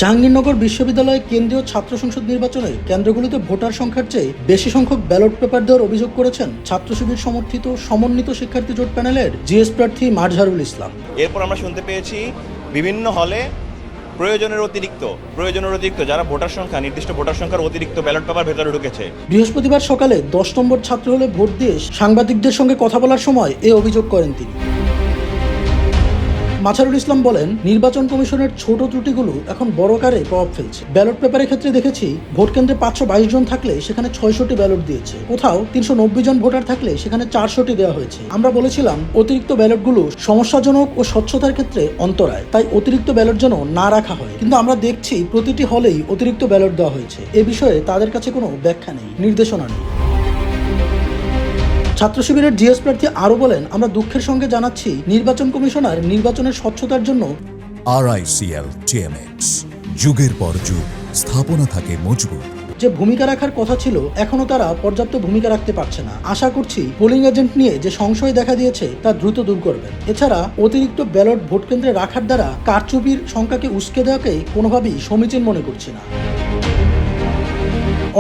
জাহাঙ্গীরনগর বিশ্ববিদ্যালয়ে কেন্দ্রীয় ছাত্র সংসদ নির্বাচনে কেন্দ্রগুলিতে ভোটার সংখ্যার চেয়ে বেশি সংখ্যক ব্যালট পেপার দেওয়ার অভিযোগ করেছেন ছাত্র শিবির সমর্থিত সমন্বিত শিক্ষার্থী জোট প্যানেলের জিএস প্রার্থী মাজহারুল ইসলাম। এরপর আমরা শুনতে পেয়েছি বিভিন্ন হলে প্রয়োজনের অতিরিক্ত যারা ভোটার সংখ্যা নির্দিষ্ট ভোটার সংখ্যার অতিরিক্ত ব্যালট পেপার ভেতরে ঢুকেছে। বৃহস্পতিবার সকালে 10 নম্বর ছাত্র হলে ভোট দিয়ে সাংবাদিকদের সঙ্গে কথা বলার সময় এ অভিযোগ করেন তিনি। মাজহারুল ইসলাম বলেন, নির্বাচন কমিশনের ছোট ত্রুটিগুলো এখন বড় আকারে প্রভাব ফেলছে। ব্যালট পেপারের ক্ষেত্রে দেখেছি ভোট কেন্দ্রে 522 জন থাকলে সেখানে 600টি ব্যালট দিয়েছে, কোথাও 390 জন ভোটার থাকলে সেখানে 400টি দেওয়া হয়েছে। আমরা বলেছিলাম অতিরিক্ত ব্যালটগুলো সমস্যাজনক ও স্বচ্ছতার ক্ষেত্রে অন্তরায়, তাই অতিরিক্ত ব্যালট যেন না রাখা হয়, কিন্তু আমরা দেখছি প্রতিটি হলেই অতিরিক্ত ব্যালট দেওয়া হয়েছে। এ বিষয়ে তাদের কাছে কোনো ব্যাখ্যা নেই, নির্দেশনা নেই। ছাত্র শিবিরের জিএস প্রার্থী আরও বলেন, আমরা দুঃখের সঙ্গে জানাচ্ছি নির্বাচন কমিশনার নির্বাচনের স্বচ্ছতার জন্য RICL TMX যুগের পর যুগ স্থাপনা থাকে মজবুত। যে ভূমিকা রাখার কথা ছিল এখনো তারা পর্যাপ্ত ভূমিকা রাখতে পারছে না। আশা করছি পোলিং এজেন্ট নিয়ে যে সংশয় দেখা দিয়েছে তা দ্রুত দূর করবেন। এছাড়া অতিরিক্ত ব্যালট ভোট কেন্দ্রে রাখার দ্বারা কারচুপির সংখ্যাকে উস্কে দেওয়াকে কোনোভাবেই সমীচীন মনে করছি না।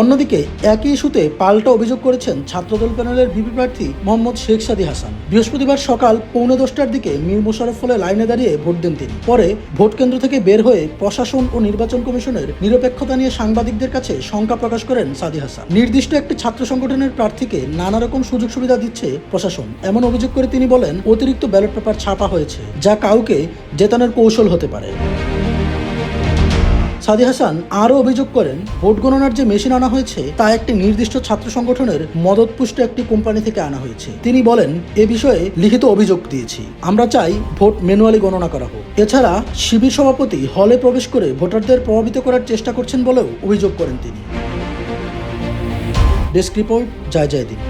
অন্যদিকে একই ইস্যুতে পাল্টা অভিযোগ করেছেন ছাত্রদল প্যানেলের ভিপি প্রার্থী মোহাম্মদ শেখ সাদী হাসান। বৃহস্পতিবার সকাল 9:45টার দিকে মীর মোশাররফ হলে লাইনে দাঁড়িয়ে ভোট দেন তিনি। পরে ভোট কেন্দ্র থেকে বের হয়ে প্রশাসন ও নির্বাচন কমিশনের নিরপেক্ষতা নিয়ে সাংবাদিকদের কাছে শঙ্কা প্রকাশ করেন সাদী হাসান। নির্দিষ্ট একটি ছাত্র সংগঠনের প্রার্থীকে নানা রকম সুযোগ সুবিধা দিচ্ছে প্রশাসন, এমন অভিযোগ করে তিনি বলেন, অতিরিক্ত ব্যালট পেপার ছাপা হয়েছে যা কাউকে জেতানোর কৌশল হতে পারে। সাদী হাসান আরও অভিযোগ করেন, ভোট গণনার যে মেশিন আনা হয়েছে তা একটি নির্দিষ্ট ছাত্র সংগঠনের মদতপুষ্ট একটি কোম্পানি থেকে আনা হয়েছে। তিনি বলেন, এ বিষয়ে লিখিত অভিযোগ দিয়েছি, আমরা চাই ভোট ম্যানুয়ালি গণনা করা হোক। এছাড়া শিবির সভাপতি হলে প্রবেশ করে ভোটারদের প্রভাবিত করার চেষ্টা করছেন বলেও অভিযোগ করেন তিনি। ডেস্ক রিপোর্ট, জয় জয় দিন।